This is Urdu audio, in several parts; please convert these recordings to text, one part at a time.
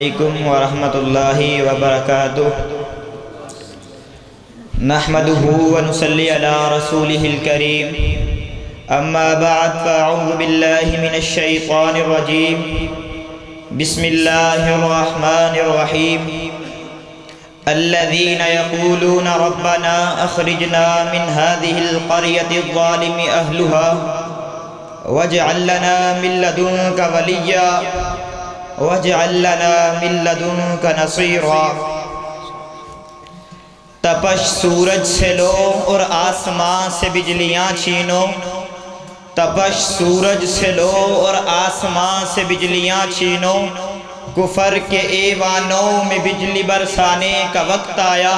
علیکم ورحمۃ اللہ وبرکاتہ نحمده ونصلی علی رسولہ الکریم اما بعد فاعوذ باللہ من الشیطان الرجیم بسم اللہ الرحمن الرحیم الذین یقولون ربنا اخرجنا من هذه القرية الظالم اہلها واجعل لنا من لدنک ولیا وَاجْعَلْ لَنَا مِن لَّدُنْكَ نَصِيرًا۔ تپش سورج سے لو اور آسمان سے بجلیاں چھینو، تپش سورج سے لو اور آسمان سے بجلیاں چھینو، کفر کے ایوانوں میں بجلی برسانے کا وقت آیا،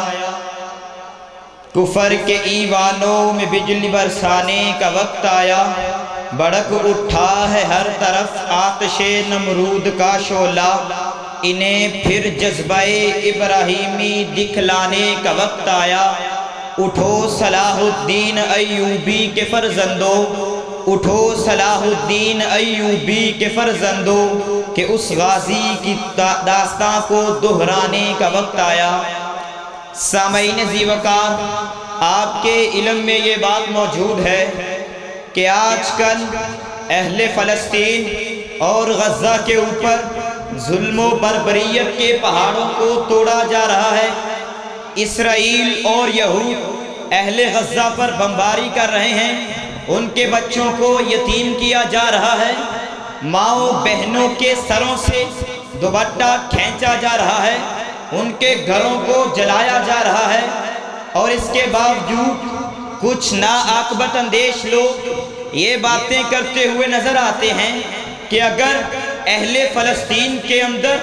کفر کے ایوانوں میں بجلی برسانے کا وقت آیا، بڑک اٹھا ہے ہر طرف آتش نمرود کا شعلہ، انہیں پھر جذبہ ابراہیمی دکھلانے کا وقت آیا۔ اٹھو صلاح الدین ایوبی کے فرزندو، اٹھو صلاح الدین ایوبی کے فرزندو، کہ اس غازی کی داستان کو دہرانے کا وقت آیا۔ سامعین ذی وقار، آپ کے علم میں یہ بات موجود ہے کہ آج کل اہل فلسطین اور غزہ کے اوپر ظلم و بربریت کے پہاڑوں کو توڑا جا رہا ہے۔ اسرائیل اور یہود اہل غزہ پر بمباری کر رہے ہیں، ان کے بچوں کو یتیم کیا جا رہا ہے، ماؤں بہنوں کے سروں سے دوپٹہ کھینچا جا رہا ہے، ان کے گھروں کو جلایا جا رہا ہے، اور اس کے باوجود کچھ ناعاقبت اندیش لوگ یہ باتیں کرتے ہوئے نظر آتے ہیں کہ اگر اہل فلسطین کے اندر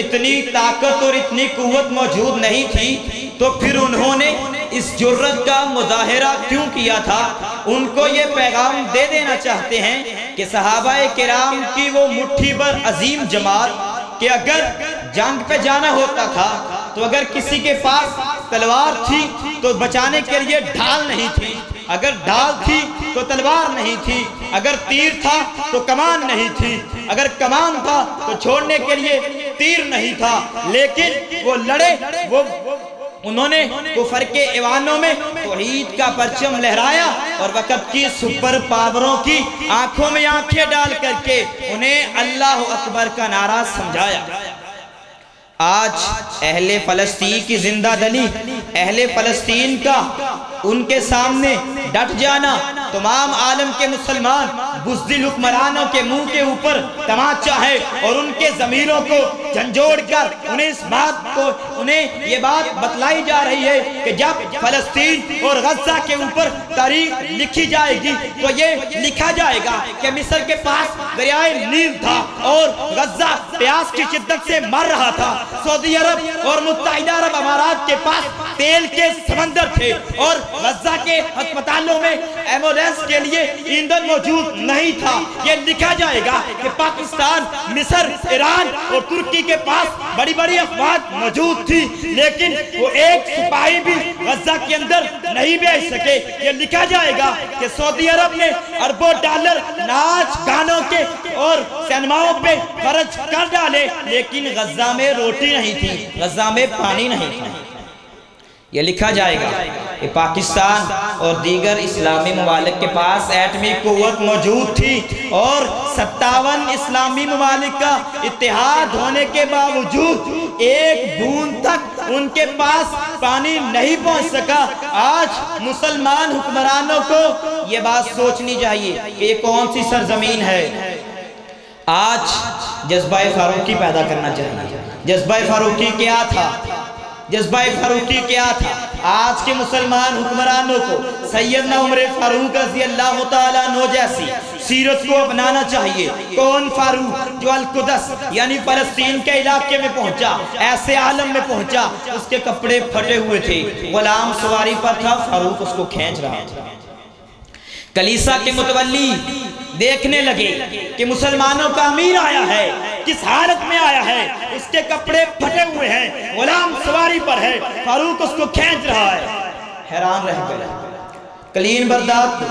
اتنی طاقت اور اتنی قوت موجود نہیں تھی تو پھر انہوں نے اس جرت کا مظاہرہ کیوں کیا تھا۔ ان کو یہ پیغام دے دینا چاہتے ہیں کہ صحابہ کرام کی وہ مٹھی بھر عظیم جماعت کہ اگر جنگ پہ جانا ہوتا تھا تو اگر کسی کے پاس تلوار تھی تو بچانے کے لیے ڈھال نہیں تھی، اگر ڈھال تھی تو تلوار نہیں تھی، اگر تیر تھا تو کمان نہیں تھی، اگر کمان تھا تو چھوڑنے کے لیے تیر نہیں تھا، لیکن وہ لڑے، انہوں نے کفر کے ایوانوں میں توحید کا پرچم لہرایا اور وقت کی سپر پاوروں کی آنکھوں میں آنکھیں ڈال کر کے انہیں اللہ اکبر کا نعرہ سمجھایا۔ آج اہل فلسطین کی زندہ دلی، اہل فلسطین کا ان کے سامنے ڈٹ جانا، تمام عالم کے مسلمان بزدل حکمرانوں کے منہ کے اوپر تماچا ہے اور ان کے ضمیروں کو جھنجھوڑ کر انہیں یہ بات بتلائی جا رہی ہے کہ جب فلسطین اور غزہ کے اوپر تاریخ لکھی جائے گی تو یہ لکھا جائے گا کہ مصر کے پاس دریائے نیل تھا اور غزہ پیاس کی شدت سے مر رہا تھا، سعودی عرب اور متحدہ عرب امارات کے پاس تیل کے سمندر تھے اور غزہ کے ہسپتالوں میں ایمبولینس کے لیے ایندھن موجود نہیں تھا۔ یہ لکھا جائے گا کہ پاکستان، مصر، ایران اور ترکی کے پاس بڑی بڑی افواج موجود تھی، لیکن وہ ایک سپاہی بھی غزہ کے اندر نہیں بھیج سکے۔ یہ لکھا جائے گا کہ سعودی عرب نے اربوں ڈالر ناچ گانوں کے اور سینماؤں پہ خرچ کر ڈالے، لیکن غزہ میں روٹی نہیں تھی، غزہ میں پانی نہیں تھا۔ یہ لکھا جائے گا کہ پاکستان اور دیگر اسلامی ممالک کے پاس ایٹمی قوت موجود تھی اور 57 اسلامی ممالک کا اتحاد ہونے کے باوجود ایک بوند تک ان کے پاس پانی نہیں پہنچ سکا۔ آج مسلمان حکمرانوں کو یہ بات سوچنی چاہیے کہ یہ کون سی سرزمین ہے۔ آج جذبہ فاروقی پیدا کرنا چاہیے۔ جذبہ فاروقی کیا تھا؟ جذبہ فاروقی کیا تھا؟ آج کے مسلمان حکمرانوں کو سیدنا عمر فاروق رضی اللہ تعالیٰ عنہ جیسی سیرت کو اپنانا چاہیے۔ کون فاروق؟ جو القدس یعنی فلسطین کے علاقے میں پہنچا، ایسے عالم میں پہنچا، اس کے کپڑے پھٹے ہوئے تھے، غلام سواری پر تھا، فاروق اس کو کھینچ رہا تھا۔ کلیسا کے متولی دیکھنے لگے کہ مسلمانوں کا امیر آیا ہے، کس حالت میں آیا ہے، اس کے کپڑے پھٹے ہوئے ہیں، غلام سواری پر ہے، فاروق اس کو کھینچ رہا ہے، حیران رہ گئے۔ کلین بردار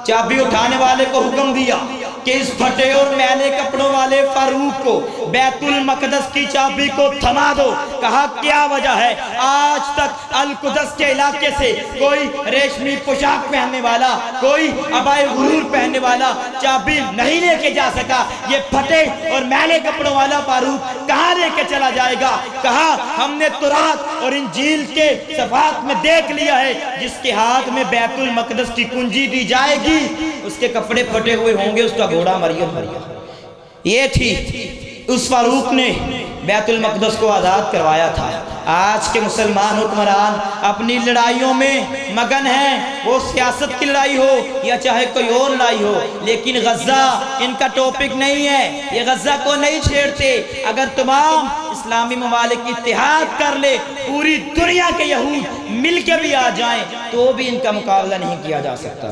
چابی اٹھانے والے کو حکم دیا کہ اس پھٹے اور میلے کپڑوں والے فاروق کو بیت المقدس کی چابی کو تھما دو۔ کہا کیا وجہ ہے؟ آج تک القدس کے علاقے سے کوئی ریشمی پوشاک پہننے والا، کوئی عبائے غرور پہننے والا چابی نہیں لے کے جا سکا، یہ پھٹے اور میلے کپڑوں والا فاروق کہاں لے کے چلا جائے گا؟ کہا ہم نے تورات اور انجیل کے صفحات میں دیکھ لیا ہے، جس کے ہاتھ میں بیت المقدس کی کنجی دی جائے گی اس کے کپڑے پھٹے ہوئے ہوں گے، اس کا گھوڑا مریم۔ یہ تھی اس فاروق نے بیت المقدس کو آزاد کروایا تھا۔ آج کے مسلمان حکمران اپنی لڑائیوں میں مگن ہیں، وہ سیاست کی لڑائی ہو یا چاہے کوئی اور لڑائی ہو، لیکن غزہ ان کا ٹاپک نہیں ہے، یہ غزہ کو نہیں چھیڑتے۔ اگر تمام اسلامی ممالک اتحاد کر لے، پوری دنیا کے یہود مل کے بھی آ جائیں تو بھی ان کا مقابلہ نہیں کیا جا سکتا۔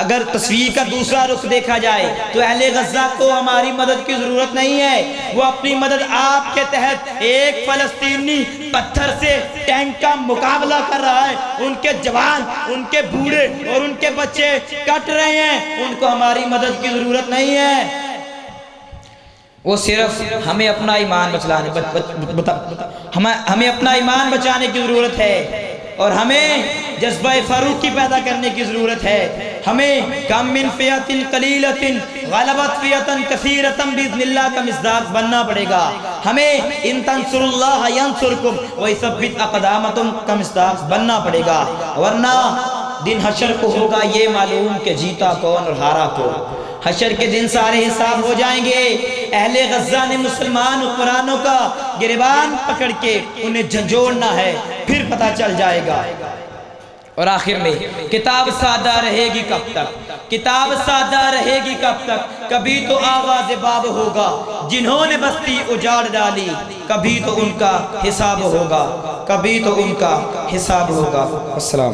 اگر تصویر کا دوسرا رخ دیکھا جائے تو اہل غزہ کو ہماری مدد کی ضرورت نہیں ہے، وہ اپنی مدد آپ کے تحت ایک فلسطینی پتھر سے ٹینک کا مقابلہ کر رہا ہے، ان کے جوان، ان کے بوڑھے اور ان کے بچے کٹ رہے ہیں، ان کو ہماری مدد کی ضرورت نہیں ہے۔ وہ صرف ہمیں اپنا ایمان ہمیں اپنا ایمان بچانے کی ضرورت ہے، اور ہمیں جذبہ فاروقی پیدا کرنے کی ضرورت ہے۔ ہمیں کم من فیۃ قلیلۃ غلبت فیۃ کثیرۃ باذن اللہ کا مصداق بننا پڑے گا۔ ہمیں ان تنصروا اللہ ینصرکم ویثبت اقدامکم کا مصداق بننا پڑے گا، ورنہ دن حشر کو ہوگا یہ معلوم کہ جیتا کون اور ہارا کون۔ حشر کے دن سارے حساب ہو جائیں گے۔ اہل غزہ نے مسلمان حکمرانوں کا گریبان پکڑ کے انہیں جھنجھوڑنا ہے، پھر پتہ چل جائے گا۔ اور آخر میں کتاب سادہ رہے گی کب تک؟ کتاب سادہ رہے گی کب تک؟ کبھی تو آغاز باب ہوگا، جنہوں نے بستی اجاڑ ڈالی، کبھی تو ان کا حساب ہوگا، کبھی تو ان کا حساب ہوگا۔ السلام۔